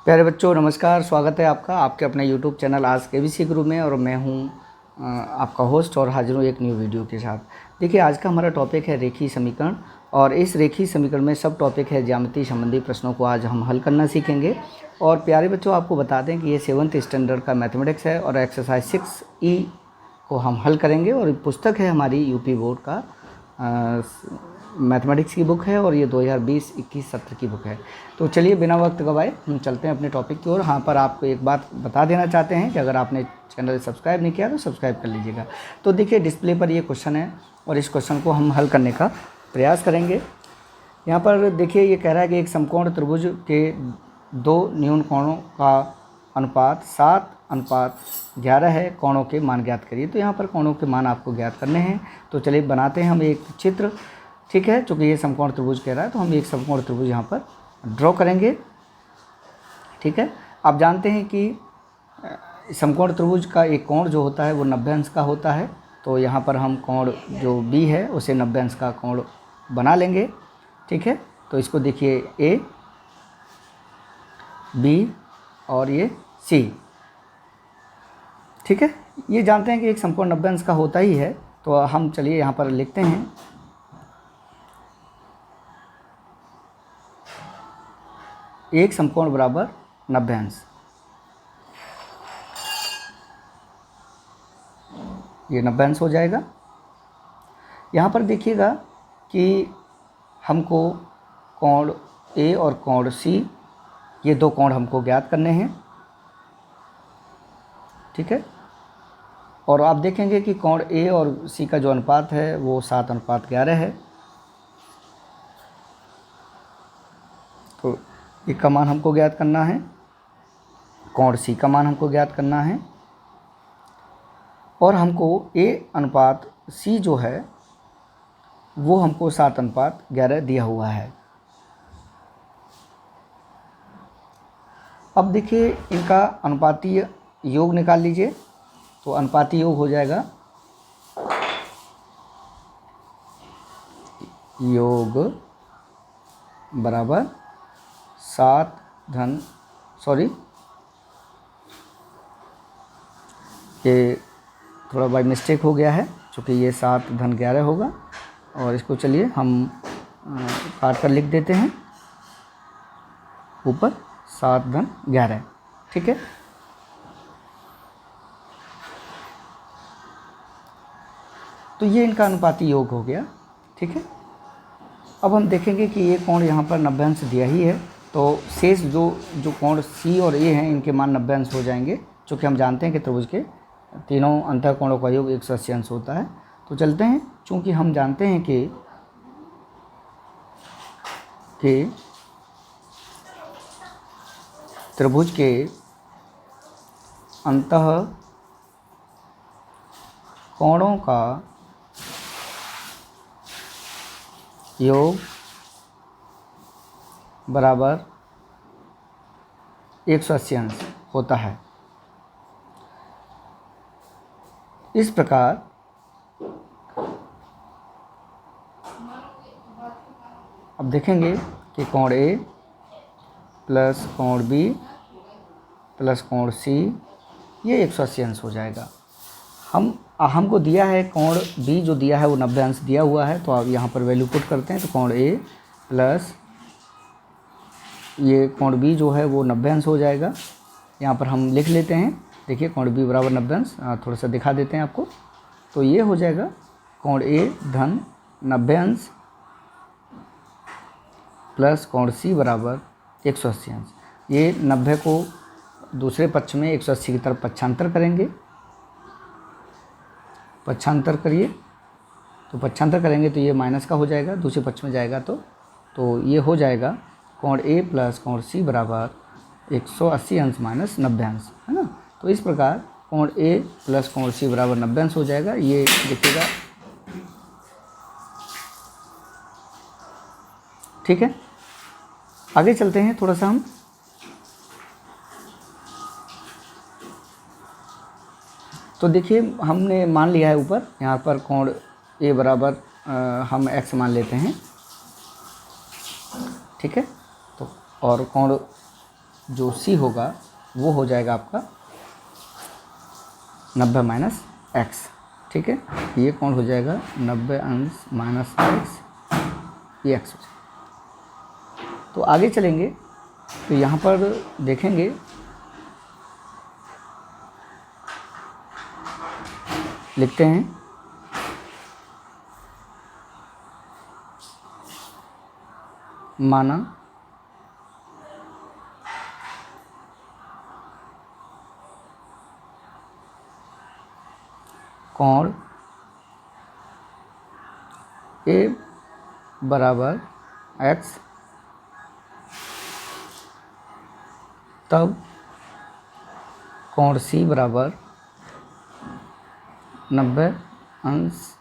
प्यारे बच्चों नमस्कार, स्वागत है आपका आपके अपने YouTube चैनल आज केबीसी गुरु में। और मैं हूं आपका होस्ट और हाजिर हूं एक न्यू वीडियो के साथ। देखिए, आज का हमारा टॉपिक है रेखीय समीकरण, और इस रेखीय समीकरण में सब टॉपिक है ज्यामिति संबंधी प्रश्नों को आज हम हल करना सीखेंगे। और प्यारे बच्चों, आपको बता दें कि ये 7th स्टैंडर्ड का मैथमेटिक्स है और एक्सरसाइज 6E को हम हल करेंगे। और पुस्तक है हमारी यूपी बोर्ड का मैथमेटिक्स की बुक है, और ये 2020-21 सत्र की बुक है। तो चलिए बिना वक्त गवाए हम चलते हैं अपने टॉपिक की ओर। हाँ, पर आपको एक बात बता देना चाहते हैं कि अगर आपने चैनल सब्सक्राइब नहीं किया तो सब्सक्राइब कर लीजिएगा। तो देखिए, डिस्प्ले पर ये क्वेश्चन है और इस क्वेश्चन को हम हल करने का प्रयास करेंगे। यहाँ पर देखिए, ये कह रहा है कि एक समकोण त्रिभुज के दो न्यून कोणों का अनुपात 7:11 है, कोणों के मान ज्ञात करिए। तो यहाँ पर कोणों के मान आपको ज्ञात करने हैं। तो चलिए बनाते हैं हम एक चित्र। ठीक है, चूँकि ये समकोण त्रिभुज कह रहा है तो हम एक समकोण त्रिभुज यहाँ पर ड्रॉ करेंगे। ठीक है, आप जानते हैं कि समकोण त्रिभुज का एक कोण जो होता है वो 90 अंश का होता है। तो यहाँ पर हम कोण जो B है उसे 90 अंश का कोण बना लेंगे। ठीक है, तो इसको देखिए A, B और ये C। ठीक है, ये जानते हैं कि एक समकोण 90 अंश का होता ही है। तो हम चलिए यहाँ पर लिखते हैं एक समकोण बराबर 90 अंश। ये 90 अंश हो जाएगा। यहाँ पर देखिएगा कि हमको कोण A और कोण C, ये दो कोण हमको ज्ञात करने हैं। ठीक है, और आप देखेंगे कि कोण A और C का जो अनुपात है वो 7:11 है। तो A का मान हमको ज्ञात करना है, कोण C का मान हमको ज्ञात करना है, और हमको A अनुपात C जो है वो हमको 7:11 दिया हुआ है। अब देखिए, इनका अनुपातीय योग निकाल लीजिए। तो अनुपातीय योग हो जाएगा योग बराबर 7 ये थोड़ा बाई मिस्टेक हो गया है, चूँकि ये 7:11 होगा। और इसको चलिए हम काट कर लिख देते हैं ऊपर 7:11। ठीक है, तो ये इनका अनुपाती योग हो गया। ठीक है, अब हम देखेंगे कि ये कोण यहाँ पर 90 अंश दिया ही है। तो शेष जो कोण C और A हैं इनके मान 90 अंश हो जाएंगे, चूँकि हम जानते हैं कि त्रिभुज के तीनों अंतःकोणों का योग 180 अंश होता है। तो चलते हैं, चूँकि हम जानते हैं कि त्रिभुज के अंतःकोणों का योग बराबर 180 अंश होता है। इस प्रकार अब देखेंगे कि कोण A प्लस कोण B प्लस कोण C ये 180 अंश हो जाएगा। हमको दिया है कोण B जो दिया है वो 90 अंश दिया हुआ है। तो आप यहाँ पर वैल्यू पुट करते हैं। तो कोण A प्लस ये कोण B जो है वो 90 अंश हो जाएगा। यहाँ पर हम लिख लेते हैं। देखिए, कोण B बराबर 90 अंश, थोड़ा सा दिखा देते हैं आपको। तो ये हो जाएगा कोण A धन 90 अंश प्लस कोण C बराबर 180 अंश। ये 90 को दूसरे पक्ष में 180 की तरफ पक्षांतर करेंगे। पक्षांतर करिए, तो पक्षांतर करेंगे तो ये माइनस का हो जाएगा, दूसरे पक्ष में जाएगा तो ये हो जाएगा कोण A प्लस कोण C बराबर 180 अंश माइनस 90 अंश, है ना। तो इस प्रकार कोण A प्लस कोण C बराबर 90 अंश हो जाएगा। ये देखिएगा। ठीक है, आगे चलते हैं थोड़ा सा हम। तो देखिए, हमने मान लिया है ऊपर यहाँ पर कोण A बराबर हम x मान लेते हैं। ठीक है, तो और कोण जो सी होगा वो हो जाएगा आपका 90 माइनस एक्स। ठीक है, ये कौन हो जाएगा 90 अंश माइनस एक्स, ये एक्स हो जाएगा। तो आगे चलेंगे तो यहाँ पर देखेंगे लिखते हैं माना कोण ए बराबर एक्स, तब कोण सी बराबर 90 अंश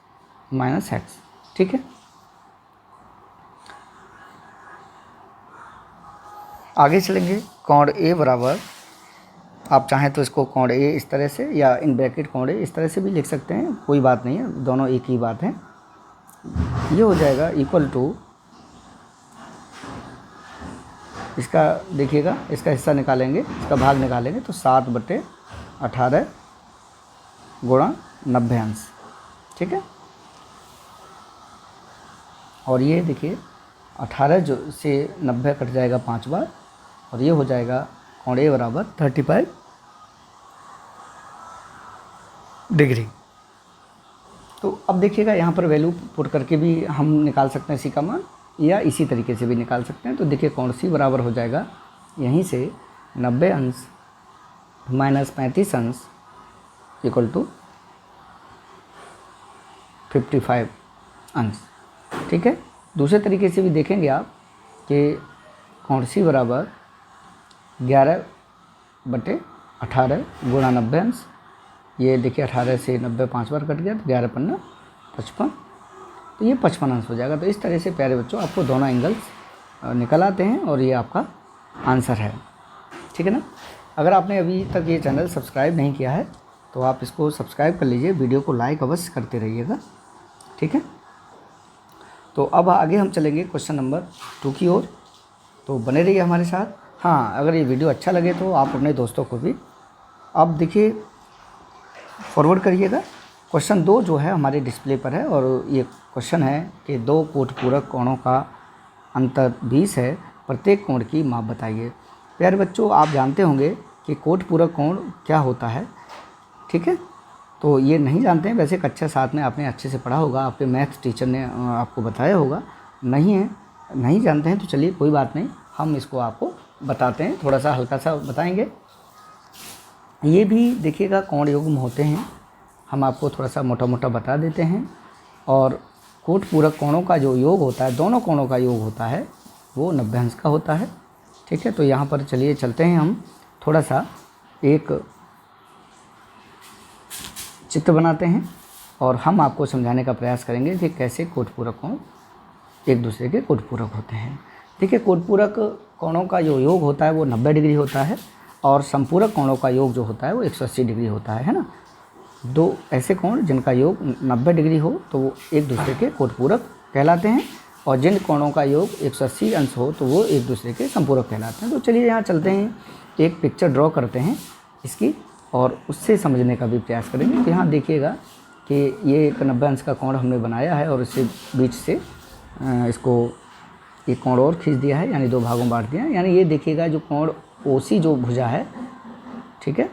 माइनस एक्स। ठीक है, आगे चलेंगे। कोण ए बराबर, आप चाहें तो इसको कोण ए इस तरह से या इन ब्रैकेट कोण ए इस तरह से भी लिख सकते हैं, कोई बात नहीं है, दोनों एक ही बात है। ये हो जाएगा इक्वल टू, इसका देखिएगा, इसका हिस्सा निकालेंगे, इसका भाग निकालेंगे तो 7/18 गुणा 90 अंश। ठीक है, और ये देखिए 18 जो से 90 कट जाएगा 5 बार, और ये हो जाएगा कोण ए बराबर 35 डिग्री। तो अब देखिएगा यहाँ पर वैल्यू पुट करके भी हम निकाल सकते हैं सी का मान, या इसी तरीके से भी निकाल सकते हैं। तो देखिए कोण सी बराबर हो जाएगा यहीं से 90 अंश माइनस 35 अंश इक्वल टू 55 अंश। ठीक है, दूसरे तरीके से भी देखेंगे आप कि कोण सी बराबर 11/18 गुणा 90 अंश। ये देखिए 18 से 90 5 बार कट गया तो 11 पन्ना 55, तो ये 55 अंश हो जाएगा। तो इस तरह से प्यारे बच्चों आपको दोनों एंगल्स निकल आते हैं और ये आपका आंसर है। ठीक है ना। अगर आपने अभी तक ये चैनल सब्सक्राइब नहीं किया है तो आप इसको सब्सक्राइब कर लीजिए, वीडियो को लाइक अवश्य करते रहिएगा। ठीक है, तो अब आगे हम चलेंगे क्वेश्चन नंबर 2 की ओर, तो बने रहिए हमारे साथ। हाँ, अगर ये वीडियो अच्छा लगे तो आप अपने दोस्तों को भी आप देखिए फॉरवर्ड करिएगा। क्वेश्चन 2 जो है हमारे डिस्प्ले पर है, और ये क्वेश्चन है कि 2 कोटपूरक कोणों का अंतर 20 है, प्रत्येक कोण की माप बताइए। प्यारे बच्चों, आप जानते होंगे कि कोटपूरक कोण क्या होता है। ठीक है, तो ये नहीं जानते हैं, वैसे कक्षा 7 में आपने अच्छे से पढ़ा होगा, आपके मैथ्स टीचर ने आपको बताया होगा। नहीं जानते हैं तो चलिए कोई बात नहीं, हम इसको आपको बताते हैं, थोड़ा सा हल्का सा बताएंगे। ये भी देखिएगा कोण युग्म होते हैं, हम आपको थोड़ा सा मोटा मोटा बता देते हैं। और कोटपूरक कोणों का जो योग होता है, दोनों कोणों का योग होता है वो 90 अंश का होता है। ठीक है, तो यहाँ पर चलिए चलते हैं, हम थोड़ा सा एक चित्र बनाते हैं और हम आपको समझाने का प्रयास करेंगे कि कैसे कोटपूरक कोण एक दूसरे के कोटपूरक होते हैं। देखिए, कोटपूरक कोणों का जो योग होता है वो 90 डिग्री होता है, और संपूरक कोणों का योग जो होता है वो 180 डिग्री होता है ना। दो ऐसे कोण जिनका योग 90 डिग्री हो तो वो एक दूसरे के कोटपूरक कहलाते हैं, और जिन कोणों का योग 180 अंश हो तो वो एक दूसरे के संपूरक कहलाते हैं। तो चलिए यहाँ चलते हैं, एक पिक्चर ड्रॉ करते हैं इसकी, और उससे समझने का भी प्रयास करेंगे। तो यहाँ देखिएगा कि ये एक 90 अंश का कोण हमने बनाया है, और इससे बीच से इसको एक कोण और खींच दिया है, यानी 2 भागों में बांट दिया है। यानी ये देखिएगा जो कोण ओसी जो भुजा है, ठीक है,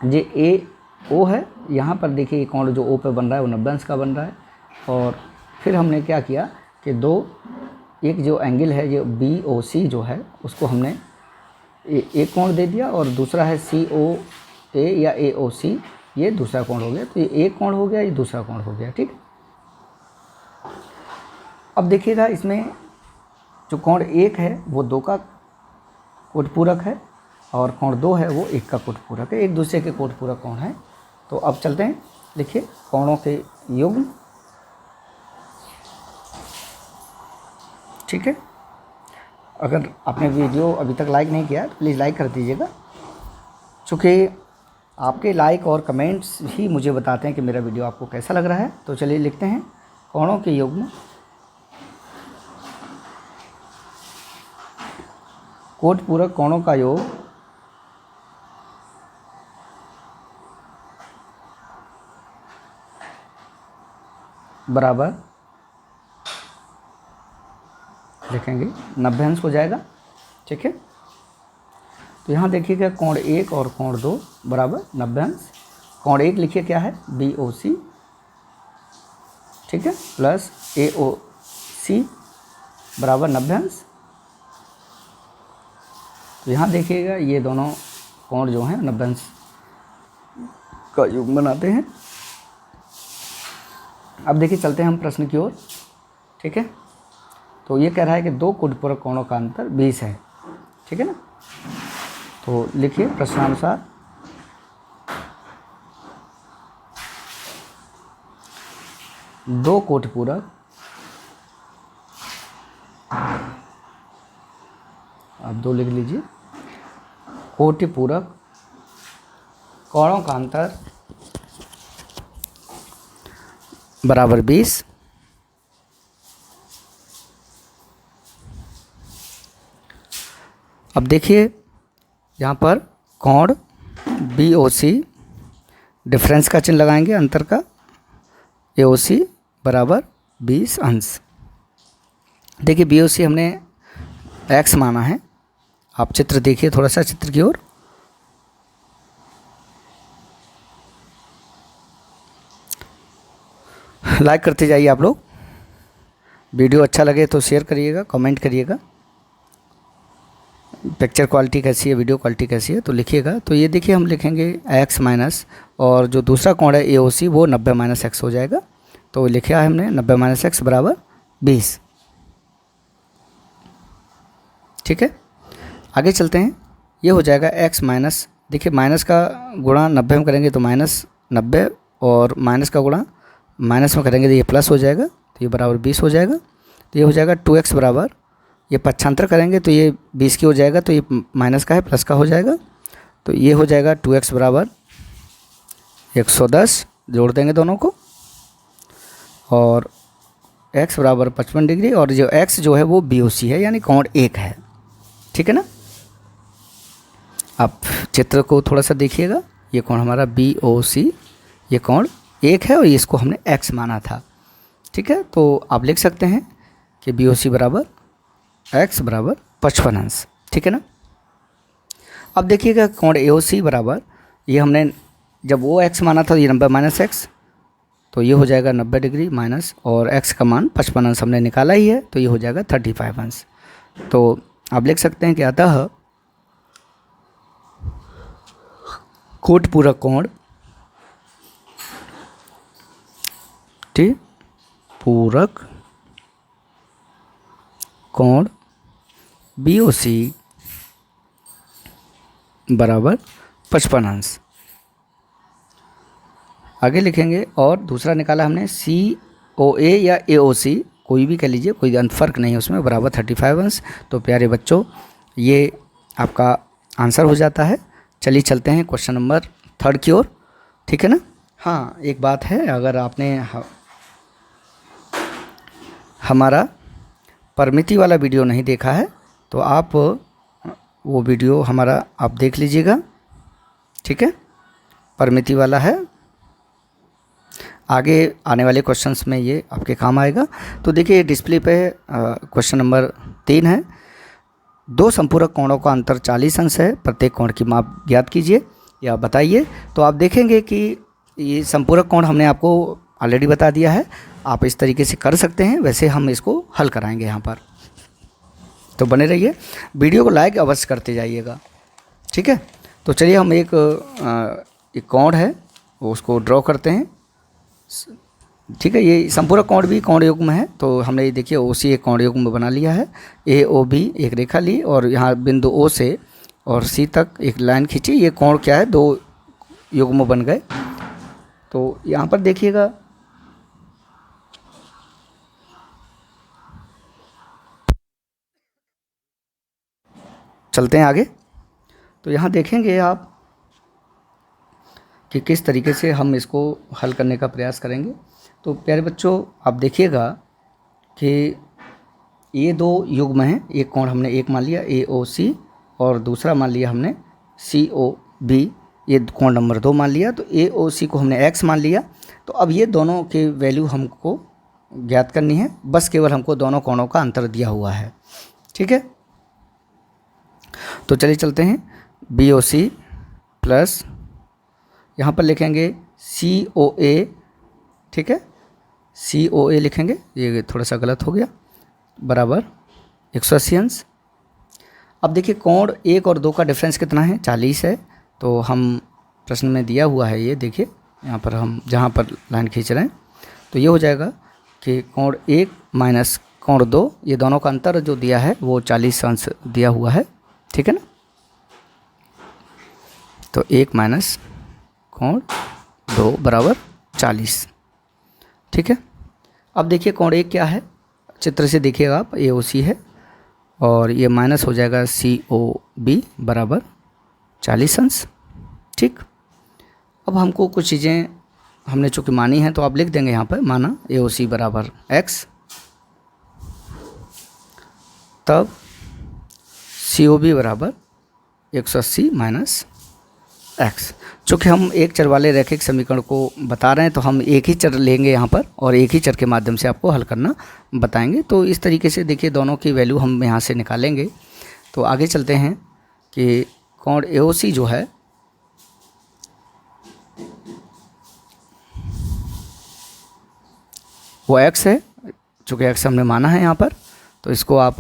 ये ए ओ है, यहाँ पर देखिए ये कोण जो ओ पे बन रहा है वो 90 अंश का बन रहा है। और फिर हमने क्या किया कि एक जो एंगल है जो बी ओ सी जो है उसको हमने एक कोण दे दिया, और दूसरा है सी ओ ए या ए ओ सी, ये दूसरा कोण हो गया। तो ये एक कोण हो गया, ये दूसरा कोण हो गया। ठीक, अब देखिएगा इसमें जो कोण 1 है वो 2 का कोटपूरक है, और कोण 2 है वो 1 का कोटपूरक है, एक दूसरे के कोटपूरक कोण है। तो अब चलते हैं, देखिए कोणों के युग्म। ठीक है, अगर आपने वीडियो अभी तक लाइक नहीं किया तो प्लीज़ लाइक कर दीजिएगा, चूँकि आपके लाइक और कमेंट्स ही मुझे बताते हैं कि मेरा वीडियो आपको कैसा लग रहा है। तो चलिए लिखते हैं कोणों के युग्म कोट पूरक कोणों का योग बराबर लिखेंगे 90 अंश हो जाएगा। ठीक है, तो यहाँ देखिएगा कोण 1 और कोण 2 बराबर 90 अंश। कोण 1 लिखिए क्या है, BOC, ठीक है, प्लस AOC बराबर 90 अंश। तो यहाँ देखिएगा ये दोनों कोण जो हैं 90 अंश का योग बनाते हैं। अब देखिए चलते हैं हम प्रश्न की ओर। ठीक है, तो ये कह रहा है कि दो कोटपूरक कोणों का अंतर 20 है। ठीक है ना, तो लिखिए प्रश्नानुसार दो कोटपूरक, आप 2 लिख लीजिए, कोटिपूरक कोणों का अंतर बराबर 20। अब देखिए यहाँ पर कोण BOC डिफरेंस का चिन्ह लगाएंगे, अंतर का, AOC बराबर 20 अंश। देखिए BOC हमने x माना है। आप चित्र देखिए थोड़ा सा चित्र की ओर। लाइक करते जाइए आप लोग। वीडियो अच्छा लगे तो शेयर करिएगा, कमेंट करिएगा, पिक्चर क्वालिटी कैसी है, वीडियो क्वालिटी कैसी है तो लिखिएगा। तो ये देखिए हम लिखेंगे x माइनस, और जो दूसरा कोण है AOC वो 90 माइनस x हो जाएगा। तो लिखा है हमने 90 माइनस x बराबर 20। ठीक है, आगे चलते हैं। ये हो जाएगा x माइनस, देखिए माइनस का गुणा 90 में करेंगे तो माइनस 90, और माइनस का गुणा माइनस में करेंगे तो ये प्लस हो जाएगा, तो ये बराबर 20 हो जाएगा। तो ये हो जाएगा 2x बराबर, ये पक्षांतर करेंगे तो ये 20 की हो जाएगा, तो ये माइनस का है प्लस का हो जाएगा। तो ये हो जाएगा 2x बराबर 110, जोड़ देंगे दोनों को, और x बराबर 55 डिग्री, और जो x जो है वो BOC है, यानी कोण 1 है। ठीक है ना, आप चित्र को थोड़ा सा देखिएगा। ये कोण हमारा BOC, ये कोण 1 है और इसको हमने x माना था। ठीक है, तो आप लिख सकते हैं कि BOC बराबर x बराबर 55 अंश। ठीक है ना, अब देखिएगा कोण AOC बराबर, ये हमने जब वो x माना था, ये 90 माइनस x, तो ये हो जाएगा 90 डिग्री माइनस, और x का मान 55 अंश हमने निकाला ही है, तो ये हो जाएगा 35 अंश। तो आप लिख सकते हैं कि अतः कोटपूरक कोण पूरक कोण BOC बराबर 55 अंश। आगे लिखेंगे, और दूसरा निकाला हमने COA या AOC, कोई भी कह लीजिए, कोई फ़र्क नहीं है उसमें, बराबर 35 अंश। तो प्यारे बच्चों ये आपका आंसर हो जाता है। चलिए चलते हैं क्वेश्चन नंबर 3 की ओर। ठीक है ना, हाँ एक बात है, अगर आपने हमारा परिमिति वाला वीडियो नहीं देखा है तो आप वो वीडियो हमारा आप देख लीजिएगा। ठीक है, परिमिति वाला है, आगे आने वाले क्वेश्चंस में ये आपके काम आएगा। तो देखिए डिस्प्ले पे क्वेश्चन नंबर 3 है, दो संपूरक कोणों का अंतर 40 अंश है, प्रत्येक कोण की माप ज्ञात कीजिए या बताइए। तो आप देखेंगे कि ये संपूरक कोण हमने आपको ऑलरेडी बता दिया है, आप इस तरीके से कर सकते हैं, वैसे हम इसको हल कराएंगे यहाँ पर। तो बने रहिए, वीडियो को लाइक अवश्य करते जाइएगा। ठीक है, तो चलिए हम एक कोण है उसको ड्रॉ करते हैं। ठीक है, ये संपूरक कोण भी कोण युग्म है, तो हमने ये देखिए OC एक कोण युग्म बना लिया है। AOB एक रेखा ली और यहाँ बिंदु O से और C तक एक लाइन खींची, ये कोण क्या है, दो युग्म बन गए। तो यहाँ पर देखिएगा चलते हैं आगे। तो यहाँ देखेंगे आप कि किस तरीके से हम इसको हल करने का प्रयास करेंगे। तो प्यारे बच्चों आप देखिएगा कि ये दो युग्म हैं, एक कोण हमने एक मान लिया AOC और दूसरा मान लिया हमने COB, ये कोण नंबर 2 मान लिया। तो AOC को हमने x मान लिया। तो अब ये दोनों की वैल्यू हमको ज्ञात करनी है, बस केवल हमको दोनों कोणों का अंतर दिया हुआ है। ठीक है, तो चलिए चलते हैं। BOC प्लस यहाँ पर लिखेंगे COA। ठीक है, COA लिखेंगे, ये थोड़ा सा गलत हो गया, बराबर 180 अंश। अब देखिए कोण 1 और 2 का डिफरेंस कितना है, 40 है। तो हम प्रश्न में दिया हुआ है, ये देखिए यहाँ पर हम जहाँ पर लाइन खींच रहे हैं, तो ये हो जाएगा कि कोण 1 माइनस कोण 2, ये दोनों का अंतर जो दिया है वो 40 अंश दिया हुआ है। ठीक है ना, तो 1 माइनस कोण 2 बराबर 40। ठीक है, अब देखिए कोण 1 क्या है, चित्र से देखिएगा आप, AOC है और ये माइनस हो जाएगा COB बराबर 40 अंश। ठीक, अब हमको कुछ चीज़ें हमने चूँकि मानी हैं तो आप लिख देंगे यहाँ पर, माना AOC बराबर x, तब COB बराबर 180 माइनस x। चूँकि हम एक चर वाले रैखिक समीकरण को बता रहे हैं तो हम एक ही चर लेंगे यहाँ पर और एक ही चर के माध्यम से आपको हल करना बताएंगे। तो इस तरीके से देखिए दोनों की वैल्यू हम यहाँ से निकालेंगे। तो आगे चलते हैं कि कोण AOC जो है वो x है, चूँकि x हमने माना है यहाँ पर, तो इसको आप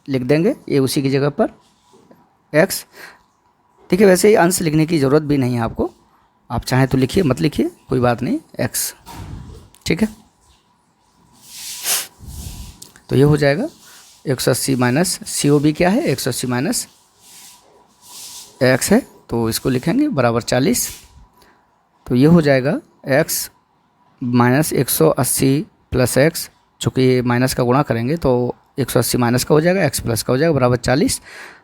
लिख देंगे AOC की जगह पर x। देखिए वैसे ही अंश लिखने की ज़रूरत भी नहीं है आपको, आप चाहें तो लिखिए, मत लिखिए, कोई बात नहीं, x। ठीक है, तो ये हो जाएगा 180 माइनस COB क्या है, 180 माइनस x है, तो इसको लिखेंगे बराबर 40। तो ये हो जाएगा x माइनस 180 प्लस x, चूँकि माइनस का गुणा करेंगे तो 180 माइनस का हो जाएगा, x प्लस का हो जाएगा बराबर 40।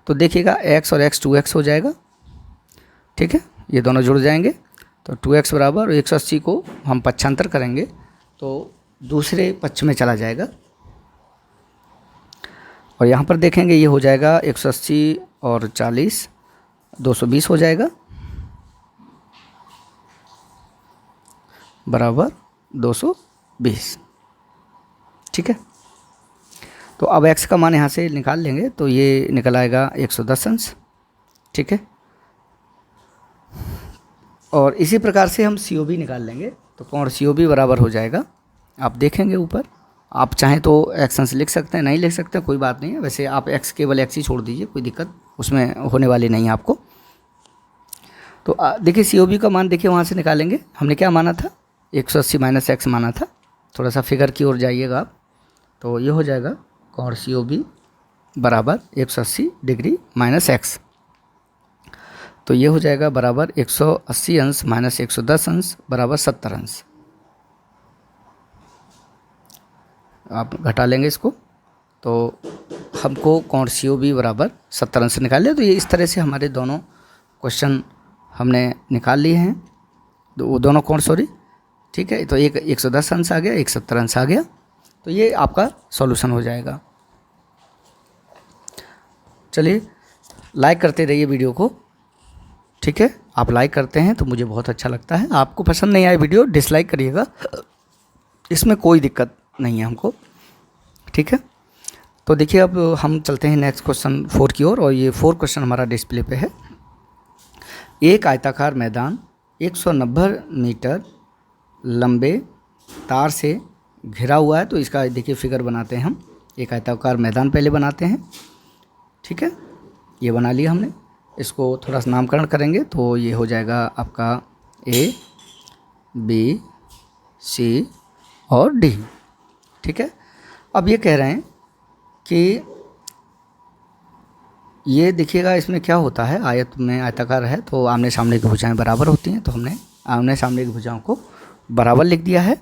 तो देखिएगा x और x 2x हो जाएगा। ठीक है, ये दोनों जुड़ जाएंगे, तो 2x बराबर 180 को हम पक्षांतर करेंगे तो दूसरे पक्ष में चला जाएगा और यहाँ पर देखेंगे ये हो जाएगा 180 और 40 220 हो जाएगा बराबर 220। ठीक है, तो अब x का मान यहाँ से निकाल लेंगे तो ये निकल आएगा 110 अंश। ठीक है, और इसी प्रकार से हम COB निकाल लेंगे। तो कोण COB बराबर हो जाएगा, आप देखेंगे ऊपर, आप चाहें तो x अंश लिख सकते हैं, नहीं लिख सकते कोई बात नहीं है, वैसे आप x केवल x ही छोड़ दीजिए, कोई दिक्कत उसमें होने वाली नहीं है आपको। तो देखिए COB का मान देखिए वहाँ से निकालेंगे, हमने क्या माना था, 180 माइनस x माना था। थोड़ा सा फिगर की ओर जाइएगा आप, तो ये हो जाएगा कोण COB बराबर 180 डिग्री माइनस x। तो ये हो जाएगा बराबर 180 अंश माइनस 110 अंश बराबर 70 अंश। आप घटा लेंगे इसको, तो हमको कोण COB बराबर 70 अंश निकाल लिया। तो ये इस तरह से हमारे दोनों क्वेश्चन हमने निकाल लिए हैं, वो दोनों कोण, सॉरी। ठीक है, तो एक 110 अंश आ गया, एक 70 अंश आ गया, तो ये आपका सॉल्यूशन हो जाएगा। चलिए लाइक करते रहिए वीडियो को। ठीक है, आप लाइक करते हैं तो मुझे बहुत अच्छा लगता है। आपको पसंद नहीं आए वीडियो, डिसलाइक करिएगा, इसमें कोई दिक्कत नहीं है हमको। ठीक है, तो देखिए अब हम चलते हैं नेक्स्ट क्वेश्चन 4 की ओर, और ये 4 क्वेश्चन हमारा डिस्प्ले पे है। एक आयताकार मैदान 190 मीटर लंबे तार से घिरा हुआ है। तो इसका देखिए फिगर बनाते हैं हम, एक आयताकार मैदान पहले बनाते हैं। ठीक है, ये बना लिया हमने, इसको थोड़ा सा नामकरण करेंगे तो ये हो जाएगा आपका A, B, C और D। ठीक है, अब ये कह रहे हैं कि ये देखिएगा इसमें क्या होता है, आयत में आयताकार है तो आमने सामने की भुजाएं बराबर होती हैं, तो हमने आमने सामने की भुजाओं को बराबर लिख दिया है।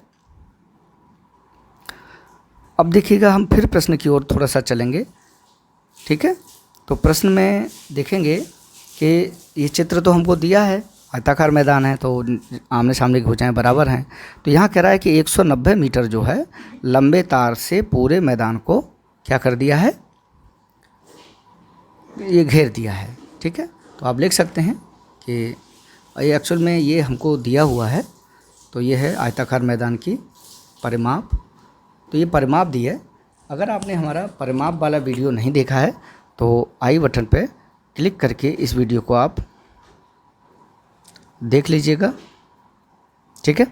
अब देखिएगा हम फिर प्रश्न की ओर थोड़ा सा चलेंगे। ठीक है, तो प्रश्न में देखेंगे कि ये चित्र तो हमको दिया है, आयताकार मैदान है तो आमने सामने की भुजाएं बराबर हैं। तो यहाँ कह रहा है कि 190 मीटर जो है लंबे तार से पूरे मैदान को क्या कर दिया है, ये घेर दिया है। ठीक है, तो आप लिख सकते हैं कि ये एक्चुअल में ये हमको दिया हुआ है, तो ये है आयताकार मैदान की परिमाप। तो ये परिमाप दी है। अगर आपने हमारा परिमाप वाला वीडियो नहीं देखा है तो आई बटन पे क्लिक करके इस वीडियो को आप देख लीजिएगा। ठीक है,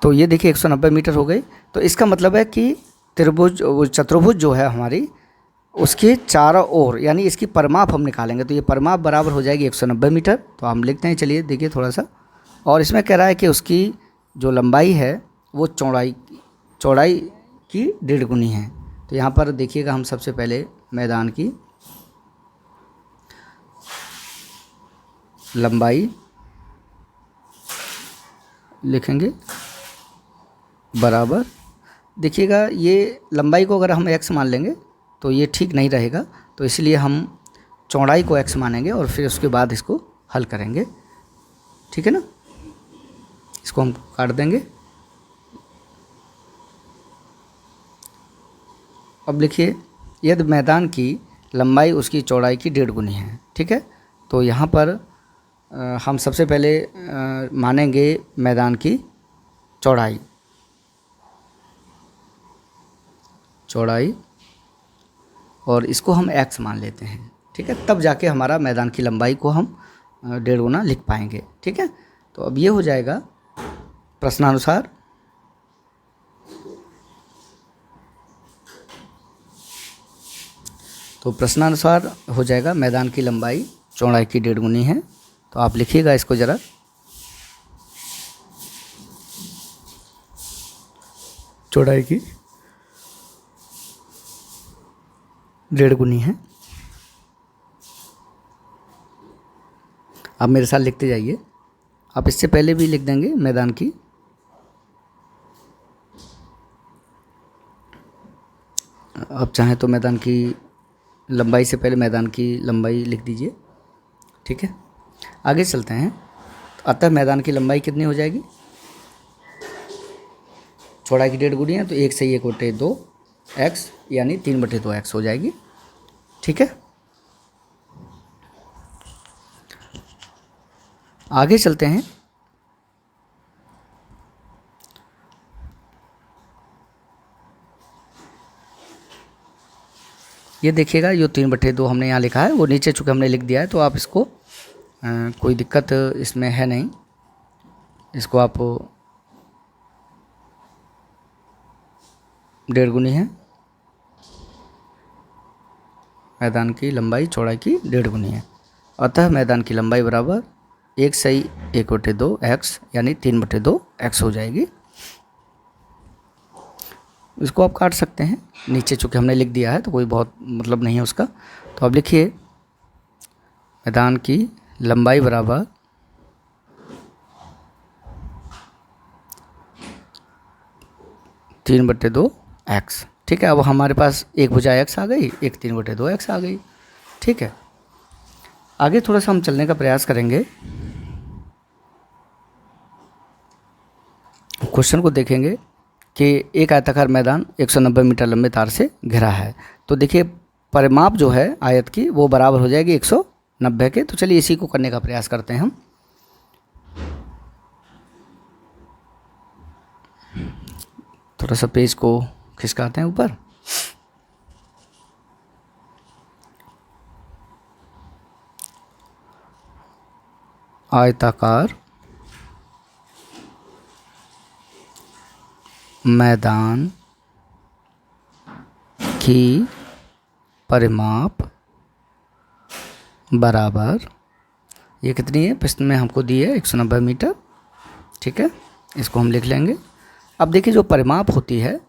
तो ये देखिए 190 मीटर हो गई। तो इसका मतलब है कि त्रिभुज चतुर्भुज जो है हमारी, उसके चारों ओर यानी इसकी परिमाप हम निकालेंगे, तो ये परिमाप बराबर हो जाएगी 190 मीटर। तो हम लिखते हैं, चलिए देखिए थोड़ा सा। और इसमें कह रहा है कि उसकी जो लंबाई है वो चौड़ाई की 1.5 गुनी है। तो यहाँ पर देखिएगा, हम सबसे पहले मैदान की लंबाई लिखेंगे बराबर, देखिएगा ये लंबाई को अगर हम x मान लेंगे तो ये ठीक नहीं रहेगा, तो इसलिए हम चौड़ाई को x मानेंगे और फिर उसके बाद इसको हल करेंगे। ठीक है ना, इसको हम काट देंगे। अब लिखिए, यदि मैदान की लंबाई उसकी चौड़ाई की 1.5 गुनी है। ठीक है, तो यहाँ पर हम सबसे पहले मानेंगे मैदान की चौड़ाई और इसको हम x मान लेते हैं। ठीक है, तब जाके हमारा मैदान की लंबाई को हम 1.5 गुना लिख पाएंगे। ठीक है, तो अब ये हो जाएगा प्रश्नानुसार। तो प्रश्नानुसार हो जाएगा मैदान की लंबाई चौड़ाई की 1.5 गुनी है। तो आप लिखिएगा इसको ज़रा, चौड़ाई की 1.5 गुनी है। आप मेरे साथ लिखते जाइए। आप इससे पहले भी लिख देंगे मैदान की, आप चाहें तो मैदान की लंबाई से पहले मैदान की लंबाई लिख दीजिए। ठीक है, आगे चलते हैं। अतः मैदान की लंबाई कितनी हो जाएगी, चौड़ाई की 1.5 गुनी है, तो 1 से 1 बटे 2x यानी 3/2x हो जाएगी। ठीक है, आगे चलते हैं। ये देखिएगा, जो 3/2 हमने यहाँ लिखा है वो नीचे चूँकि हमने लिख दिया है, तो आप इसको कोई दिक्कत इसमें है नहीं, इसको आप 1.5 गुनी है, मैदान की लंबाई चौड़ाई की 1.5 गुनी है। अतः मैदान की लंबाई बराबर 1 से 1 बटे 2x यानी 3/2x हो जाएगी। इसको आप काट सकते हैं, नीचे चूँकि हमने लिख दिया है तो कोई बहुत मतलब नहीं है उसका। तो अब लिखिए, मैदान की लंबाई बराबर 3/2x। ठीक है, अब हमारे पास एक भुजा x आ गई, एक 3/2x आ गई। ठीक है, आगे थोड़ा सा हम चलने का प्रयास करेंगे, क्वेश्चन को देखेंगे कि एक आयताकार मैदान 190 मीटर लंबे तार से घिरा है। तो देखिए, परिमाप जो है आयत की वो बराबर हो जाएगी 190 के। तो चलिए इसी को करने का प्रयास करते हैं हम। थोड़ा सा पेज को खिसकाते हैं ऊपर। आयताकार मैदान की परिमाप बराबर, ये कितनी है, प्रश्न में हमको दी है 190 मीटर। ठीक है, इसको हम लिख लेंगे। अब देखिए, जो परिमाप होती है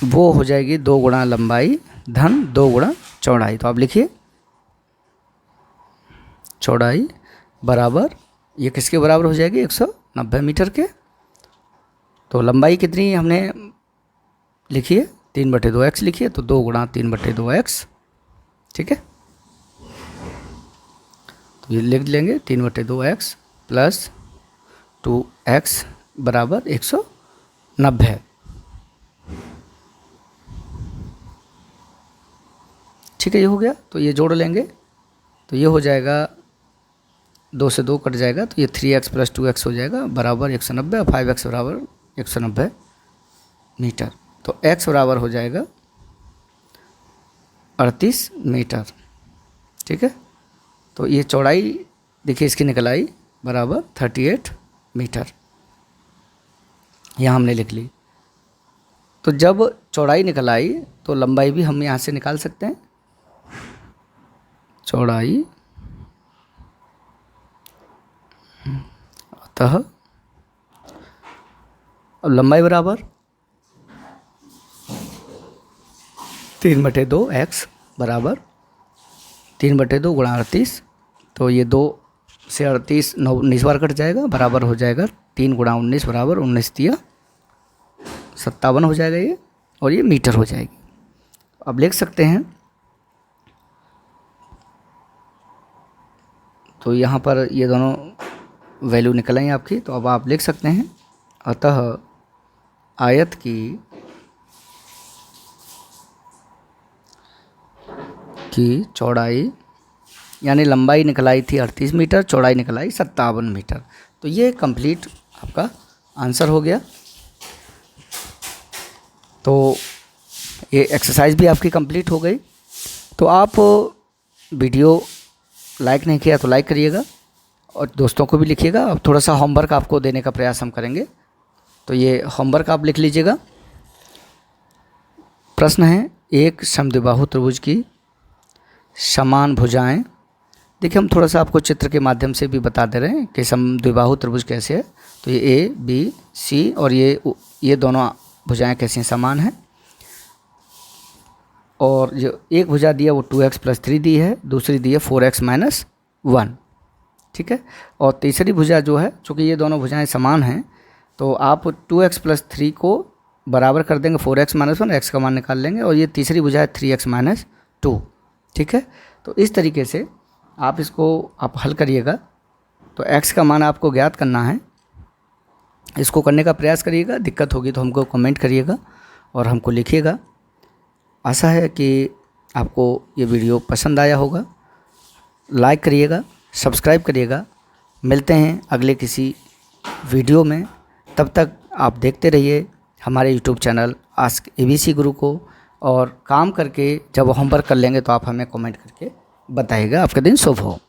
वो हो जाएगी 2 गुणा लंबाई धन 2 गुणा चौड़ाई। तो आप लिखिए, चौड़ाई बराबर, ये किसके बराबर हो जाएगी, 190 मीटर के। तो लंबाई कितनी हमने लिखी है, 3/2x लिखिए, तो 2 गुणा 3/2x। ठीक है, तो ये लिख लेंगे 3/2x प्लस 2x बराबर 190। ठीक है, ये हो गया। तो ये जोड़ लेंगे तो ये हो जाएगा 2 से 2 कट जाएगा, तो ये 3x + 2x हो जाएगा बराबर 190 और 5x बराबर 190 मीटर। तो x बराबर हो जाएगा 38 मीटर। ठीक है, तो ये चौड़ाई देखिए इसकी निकल आई बराबर 38 मीटर, यहाँ हमने लिख ली। तो जब चौड़ाई निकल आई तो लंबाई भी हम यहाँ से निकाल सकते हैं। चौड़ाई अतः अब लंबाई बराबर 3/2 x बराबर 3/2 गुणा 38। तो ये 2 से 38 19 बार कट जाएगा, बराबर हो जाएगा 3 गुणा 19 बराबर 19 × 57 हो जाएगा ये, और ये मीटर हो जाएगी। अब लिख सकते हैं, तो यहाँ पर ये दोनों वैल्यू निकल आई आपकी। तो अब आप लिख सकते हैं अतः आयत की चौड़ाई, यानी लंबाई निकल आई थी 38 मीटर, चौड़ाई निकल आई 57 मीटर। तो ये कंप्लीट आपका आंसर हो गया। तो ये एक्सरसाइज भी आपकी कंप्लीट हो गई। तो आप वीडियो लाइक नहीं किया तो लाइक करिएगा और दोस्तों को भी लिखिएगा। अब थोड़ा सा होमवर्क आपको देने का प्रयास हम करेंगे, तो ये होमवर्क आप लिख लीजिएगा। प्रश्न है, एक समद्विबाहु त्रिभुज की समान भुजाएं। देखिए हम थोड़ा सा आपको चित्र के माध्यम से भी बता दे रहे हैं कि समद्विबाहु त्रिभुज कैसे है। तो ये ए बी सी और ये दोनों भुजाएं कैसी समान हैं, और जो एक भुजा दी है वो 2x + 3 दी है, दूसरी दी है 4x - 1। ठीक है, और तीसरी भुजा जो है, चूँकि ये दोनों भुजाएं समान हैं तो आप 2x + 3 को बराबर कर देंगे 4x - 1, x का मान निकाल लेंगे, और ये तीसरी भुजा है 3x - 2। ठीक है, तो इस तरीके से आप इसको आप हल करिएगा। तो x का मान आपको ज्ञात करना है, इसको करने का प्रयास करिएगा। दिक्कत होगी तो हमको कमेंट करिएगा और हमको लिखिएगा। आशा है कि आपको ये वीडियो पसंद आया होगा। लाइक करिएगा, सब्सक्राइब करिएगा। मिलते हैं अगले किसी वीडियो में, तब तक आप देखते रहिए हमारे यूट्यूब चैनल आस्क ABC गुरु को, और काम करके जब होमवर्क कर लेंगे तो आप हमें कमेंट करके बताइएगा। आपका दिन शुभ हो।